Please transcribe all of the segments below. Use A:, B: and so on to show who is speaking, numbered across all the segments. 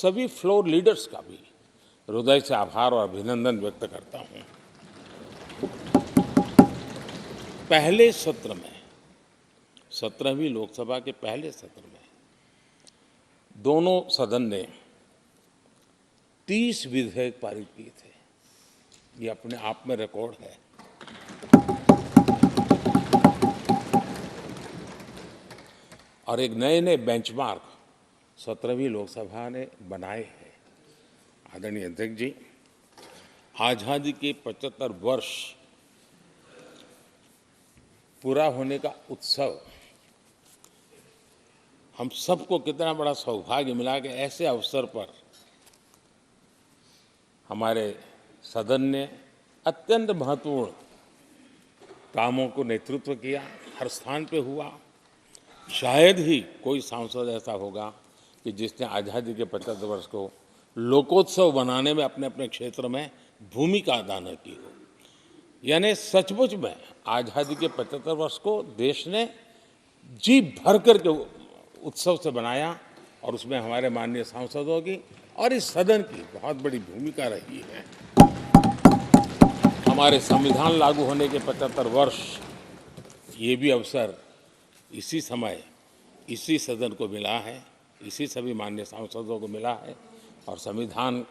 A: सभी floor leaders का भी हृदय से आभार और अभिनंदन व्यक्त करता हूं। पहले सत्र में 17वीं लोकसभा के पहले सत्र में दोनों सदन ने 30 विधेयक पारित किए थे। ये अपने आप में रिकॉर्ड है। और एक नए बेंचमार्क 17वीं लोकसभा ने बनाए हैं। आदरणीय अध्यक्ष जी, आज़ादी के 75 वर्ष पूरा होने का उत्सव हम सबको कितना बड़ा सौभाग्य मिला कि ऐसे अवसर पर हमारे सदन ने अत्यंत महत्वपूर्ण कामों को नेतृत्व किया। हर स्थान पे हुआ। शायद ही कोई सांसद ऐसा होगा कि जिसने आज़ादी के 75 वर्ष को लोकोत्सव बनाने में अपने अपने क्षेत्र में भूमिका अदा न की हो। यानी सचमुच में आज़ादी के 75 वर्ष को देश ने जी भर कर के उत्सव से बनाया और उसमें हमारे माननीय सांसदों की और इस सदन की बहुत बड़ी भूमिका रही है। हमारे संविधान लागू होने के 75 वर्ष, ये भी अवसर इसी समय इसी सदन को मिला है, इसी सभी माननीय सांसदों को मिला है। और संविधान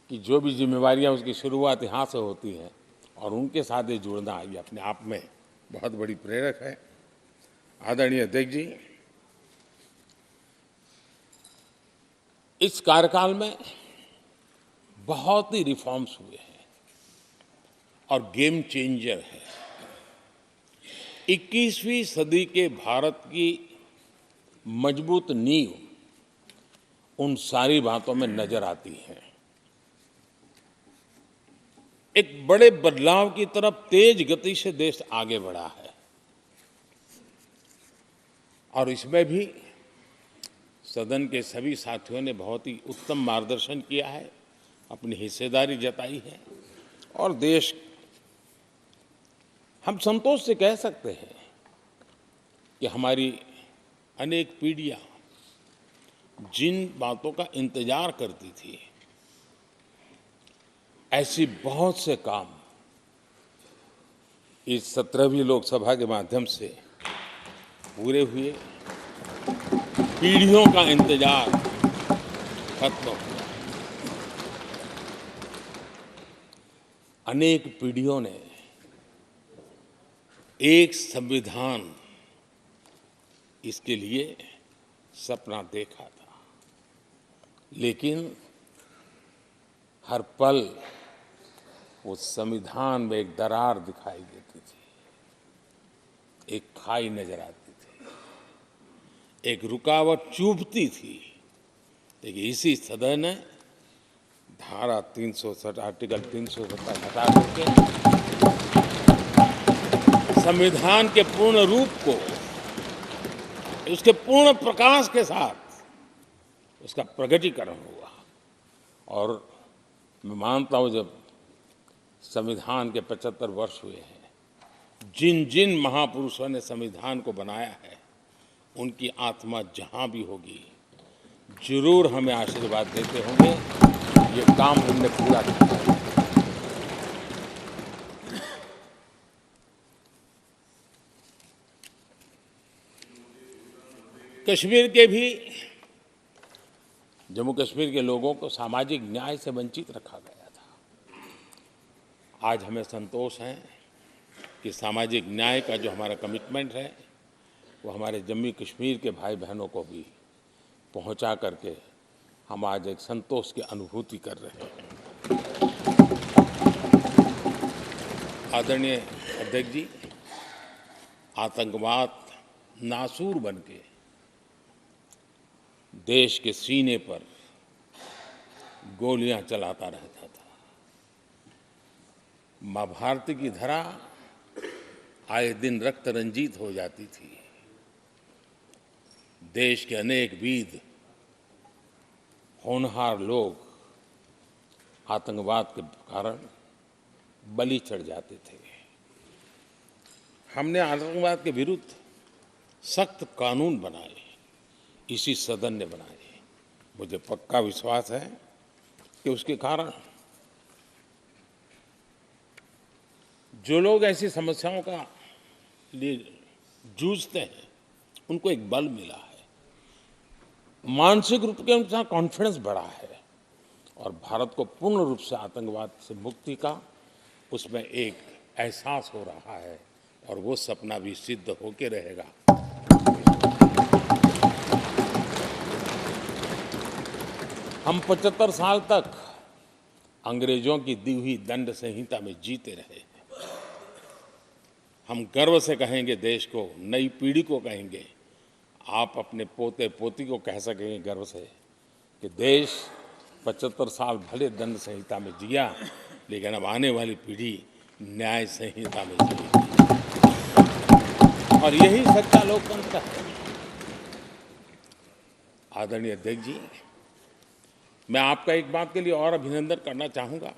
A: की जो भी जिम्मेवारियां उसकी शुरुआत यहाँ से होती है और उनके साथ ही जुड़ना ये अपने आप में बहुत बड़ी प्रेरक है। आदरणीय अध्यक्ष जी, इस कार्यकाल में बहुत ही रिफॉर्म्स हुए हैं और गेम चेंजर है। 21वीं सदी के भारत की मजबूत नींव उन सारी बातों में नजर आती है। एक बड़े बदलाव की तरफ तेज गति से देश आगे बढ़ा है और इसमें भी सदन के सभी साथियों ने बहुत ही उत्तम मार्गदर्शन किया है, अपनी हिस्सेदारी जताई है और देश, हम संतोष से कह सकते हैं कि हमारी अनेक पीढ़ियां जिन बातों का इंतजार करती थी, ऐसी बहुत से काम इस 17वीं लोकसभा के माध्यम से पूरे हुए। पीढ़ियों का इंतजार खत्म हुआ। अनेक पीढ़ियों ने एक संविधान, इसके लिए सपना देखा था, लेकिन हर पल उस संविधान में एक दरार दिखाई देती थी, एक खाई नजर आती थी, एक रुकावट चुभती थी। लेकिन इसी सदन ने धारा 360 आर्टिकल 370 हटा करके संविधान के पूर्ण रूप को, उसके पूर्ण प्रकाश के साथ उसका प्रकटीकरण हुआ। और मैं मानता हूं, जब संविधान के 75 वर्ष हुए हैं, जिन जिन महापुरुषों ने संविधान को बनाया है, उनकी आत्मा जहां भी होगी जरूर हमें आशीर्वाद देते होंगे, ये काम हमने पूरा किया है। कश्मीर के भी, जम्मू कश्मीर के लोगों को सामाजिक न्याय से वंचित रखा गया था। आज हमें संतोष है कि सामाजिक न्याय का जो हमारा कमिटमेंट है, वो हमारे जम्मू कश्मीर के भाई बहनों को भी पहुंचा करके हम आज एक संतोष की अनुभूति कर रहे हैं। आदरणीय अध्यक्ष जी, आतंकवाद नासूर बनके देश के सीने पर गोलियां चलाता रहता था। मां भारती की धरा आए दिन रक्त रंजित हो जाती थी। देश के अनेक वीर होनहार लोग आतंकवाद के कारण बलि चढ़ जाते थे। हमने आतंकवाद के विरुद्ध सख्त कानून बनाए, इसी सदन ने बनाए। मुझे पक्का विश्वास है कि उसके कारण जो लोग ऐसी समस्याओं का लिए जूझते हैं उनको एक बल मिला है, मानसिक रूप के उनका कॉन्फिडेंस बढ़ा है और भारत को पूर्ण रूप से आतंकवाद से मुक्ति का उसमें एक एहसास हो रहा है और वो सपना भी सिद्ध होके रहेगा। हम 75 साल तक अंग्रेजों की दी हुई दंड संहिता में जीते रहे। हम गर्व से कहेंगे देश को, नई पीढ़ी को कहेंगे, आप अपने पोते पोती को कह सकेंगे गर्व से कि देश 75 साल भले दंड संहिता में जिया, लेकिन अब आने वाली पीढ़ी न्याय संहिता में जिएगी और यही सच्चा लोकतंत्र है। आदरणीय अध्यक्ष जी, मैं आपका एक बात के लिए और अभिनंदन करना चाहूँगा।